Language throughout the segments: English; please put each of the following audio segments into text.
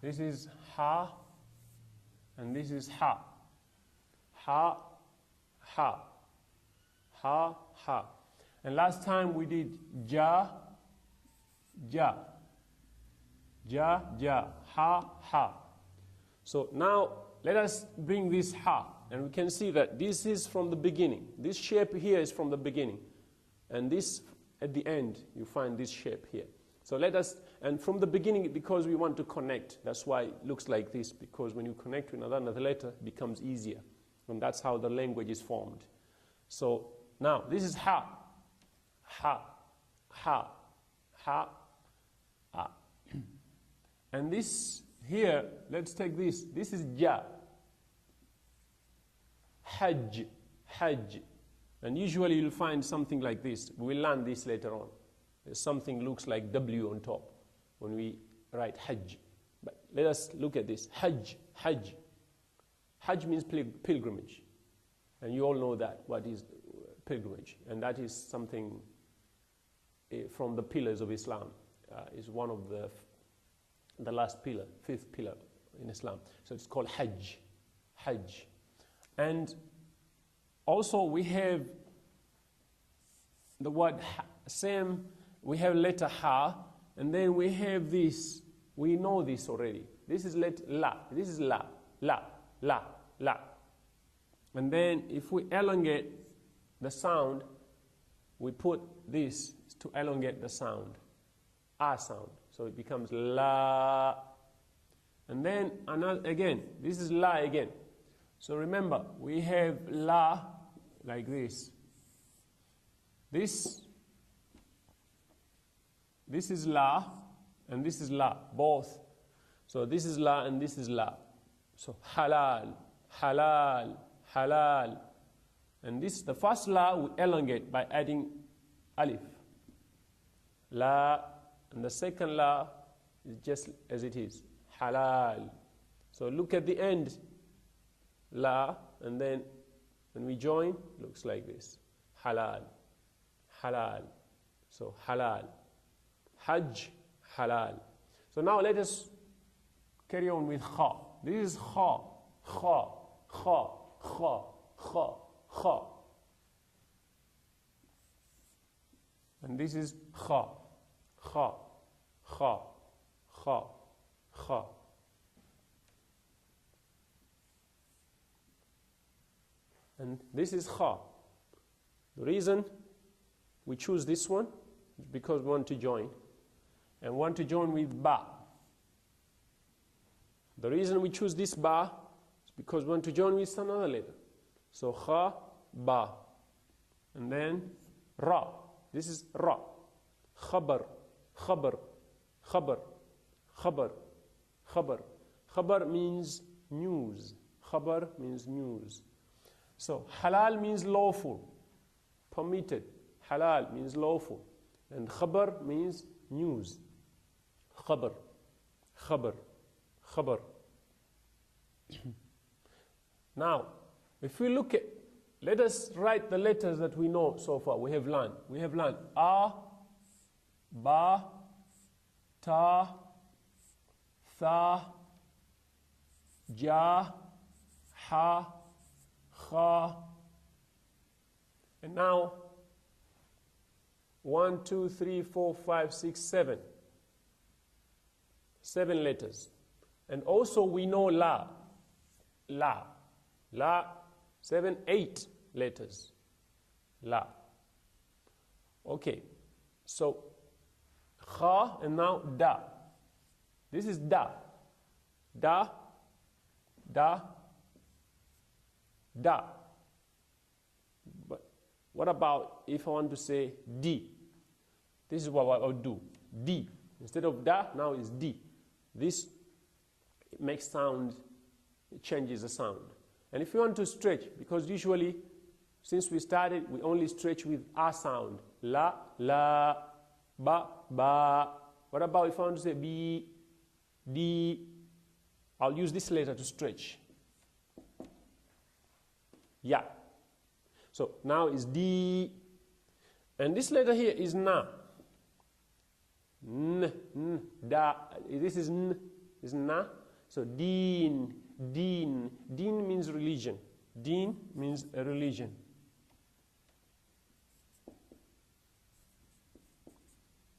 This is ha, and this is ha. Ha, ha, ha, ha. And last time we did ja, ja, ja, ja, ha, ha. So now let us bring this ha, and we can see that this is from the beginning. This shape here is from the beginning, and this at the end you find this shape here. So let us, and from the beginning, because we want to connect, that's why it looks like this, because when you connect with another letter, it becomes easier, and that's how the language is formed. So now this is ha, ha, ha, ha, ha. And this here, let's take this. This is ja. Hajj, hajj. And usually you'll find something like this. We'll learn this later on. Something looks like W on top when we write hajj. But let us look at this. Hajj, hajj. Hajj means pilgrimage. And you all know that, what is pilgrimage. And that is something from the pillars of Islam. Is one of the last pillar, fifth pillar in Islam. So it's called hajj, hajj. And also we have the word same, we have letter ha, and then we have this, we know this already. This is letter la, this is la, la, la, la. And then if we elongate the sound, we put this to elongate the sound, ah sound. So it becomes la. And then another, again, this is la again. So remember, we have la like this. This is la, and this is la, both. So this is la and this is la. So halal, halal, halal. And this, the first la, we elongate by adding alif. La, and the second la is just as it is, halal. So look at the end, la, and then when we join, looks like this, halal, halal. So halal, hajj, halal. So now let us carry on with kha. This is kha, kha, kha, kha, kha, kha. And this is kha, kha, kha, kha, kha. And this is kha. The reason we choose this one is because we want to join. And want to join with ba. The reason we choose this ba is because we want to join with another letter. So kha, ba. And then ra. This is ra. Khabar, khabar, khabar, khabar, khabar. Khabar means news. Khabar means news. So halal means lawful, permitted. Halal means lawful. And khabar means news. Khabar, khabar, khabar. Now, if we look at, let us write the letters that we know so far. We have learned. We have learned a, ba, ta, tha, ja, ha, kha. And now 1, 2, 3, 4, 5, 6, 7. 7 letters. And also we know la. La. La. 7, 8 letters. La. Okay. So kha and now da. This is da. Da. Da. Da. But what about if I want to say D? This is what I would do. D. Instead of da, now it's D. This makes sound, it changes the sound. And if you want to stretch, because usually, since we started, we only stretch with a sound. La, la, ba, ba. What about if I want to say B, D? I'll use this letter to stretch. Ya. So now is D. And this letter here is na. N, n, da. This is n. is na. So deen, deen. Deen means religion. Deen means a religion.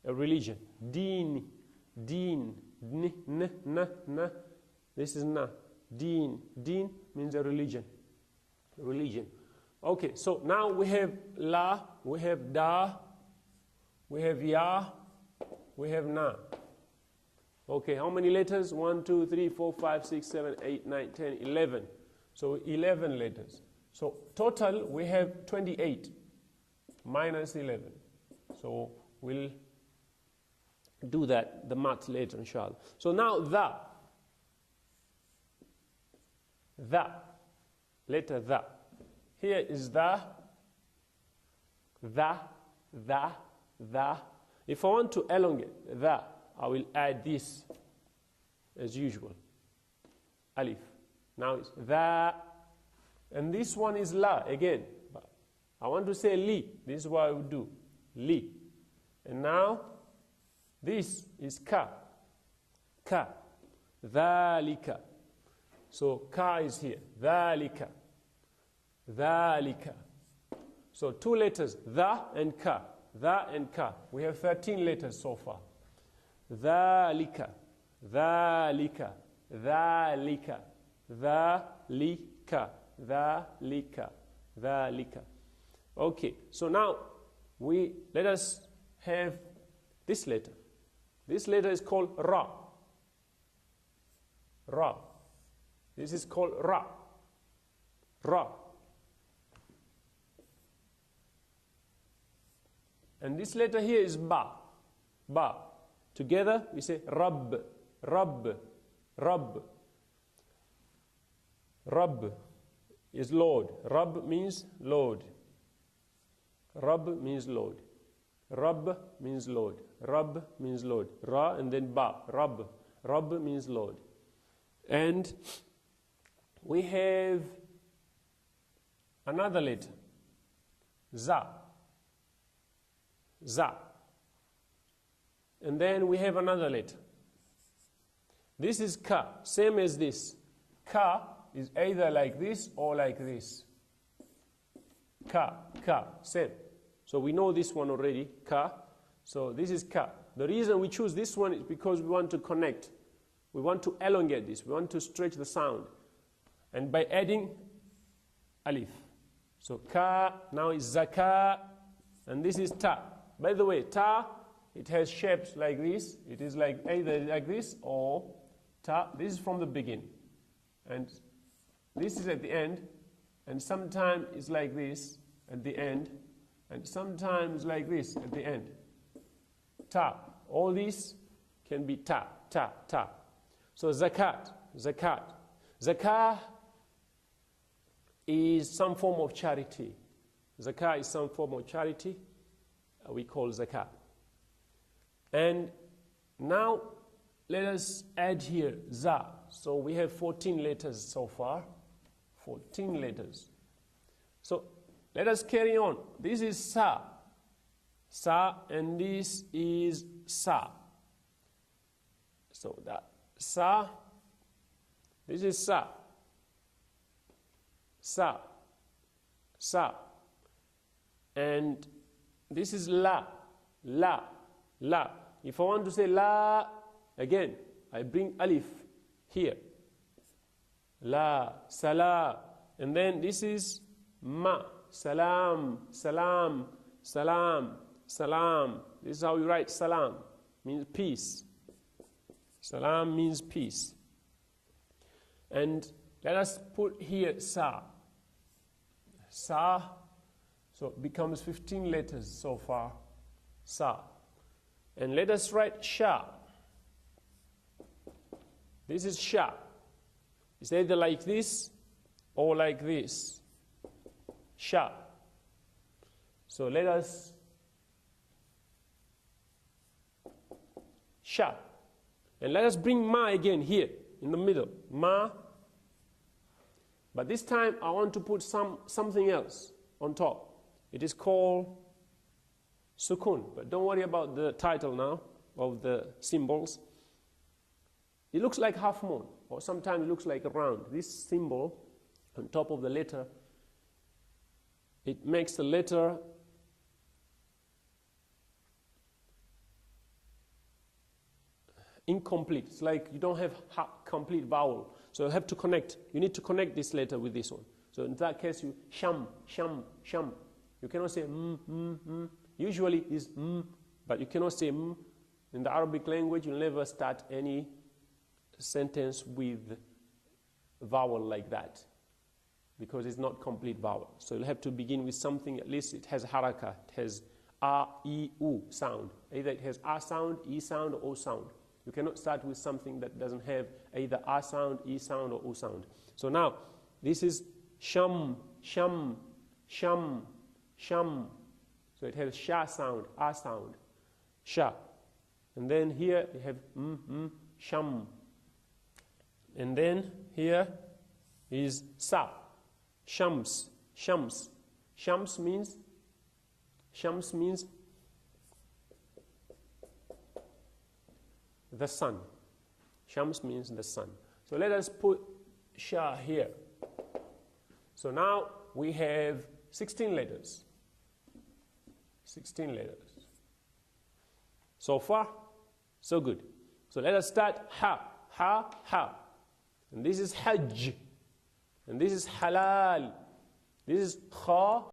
A religion. Deen, deen, na. This is na. Deen. Deen means a religion. Religion. Okay, so now we have la, we have da, we have ya, we have na. Okay, how many letters? 1, 2, 3, 4, 5, 6, 7, 8, 9, 10, 11. So 11 letters. So total we have 28 minus 11. So we'll do that, the math later, inshallah. So now the, letter the. Here is the. If I want to elongate the, I will add this as usual. Alif. Now it's the. And this one is la again. But I want to say li. This is what I would do. Li. And now this is ka. Ka. Dhalika. So ka is here. Dhalika. Dhalika. So 2 letters. The and ka. The and ka. We have 13 letters so far. Dhalika. Dhalika. Dhalika. Dhalika. Dhalika. Dhalika. Okay. So now let us have this letter. This letter is called ra. Ra. This is called ra. Ra. And this letter here is ba. Ba. Together we say Rabb. Rabb. Rabb. Rabb is Lord. Rabb means Lord. Rabb means Lord. Rabb means Lord. Rabb means Lord. Ra and then ba. Rabb. Rabb means Lord. And we have another letter. Za. Za. And then we have another letter. This is ka. Same as this. Ka is either like this or like this. Ka. Ka. Same. So we know this one already. Ka. So this is ka. The reason we choose this one is because we want to connect. We want to elongate this. We want to stretch the sound. And by adding alif. So ka now is zaka. And this is ta. By the way, ta, it has shapes like this. It is like either like this or ta. This is from the beginning. And this is at the end. And sometimes it's like this at the end. And sometimes like this at the end. Ta. All these can be ta, ta, ta. So zakat, zakat. Zakah is some form of charity. Zakah is some form of charity. We call zakat. And now let us add here za. So we have 14 letters so far. 14 letters. So let us carry on. This is sa. Sa, and this is sa. So that sa, this is sa. Sa. Sa. And this is la. La. La. If I want to say la, again, I bring alif here. La. Salah. And then this is ma. Salam. Salam. Salam. Salam. This is how you write salam. Means peace. Salam means peace. And let us put here sa. Sa. So it becomes 15 letters so far. Sa. And let us write sha. This is sha. It's either like this or like this. Sha. So let us sha. And let us bring ma again here in the middle. Ma. But this time I want to put something else on top. It is called sukun. But don't worry about the title now of the symbols. It looks like half moon, or sometimes it looks like a round. This symbol on top of the letter, it makes the letter incomplete. It's like you don't have complete vowel. So you have to connect. You need to connect this letter with this one. So in that case, you sham, sham, sham. You cannot say Usually it's but you cannot say In the Arabic language, you'll never start any sentence with vowel like that, because it's not complete vowel. So you'll have to begin with something, at least it has haraka, it has a, e, u sound. Either it has a sound, e sound, or o sound. You cannot start with something that doesn't have either a sound, e sound, or o sound. So now, this is sham, sham, sham, sham. So it has sha sound, a sound, sha. And then here you have sham. And then here is sa, shams, shams. Shams means the sun. Shams means the sun. So let us put sha here. So now we have 16 letters. 16 letters. So far, so good. So let us start ha, ha, ha. And this is hajj. And this is halal. This is kha,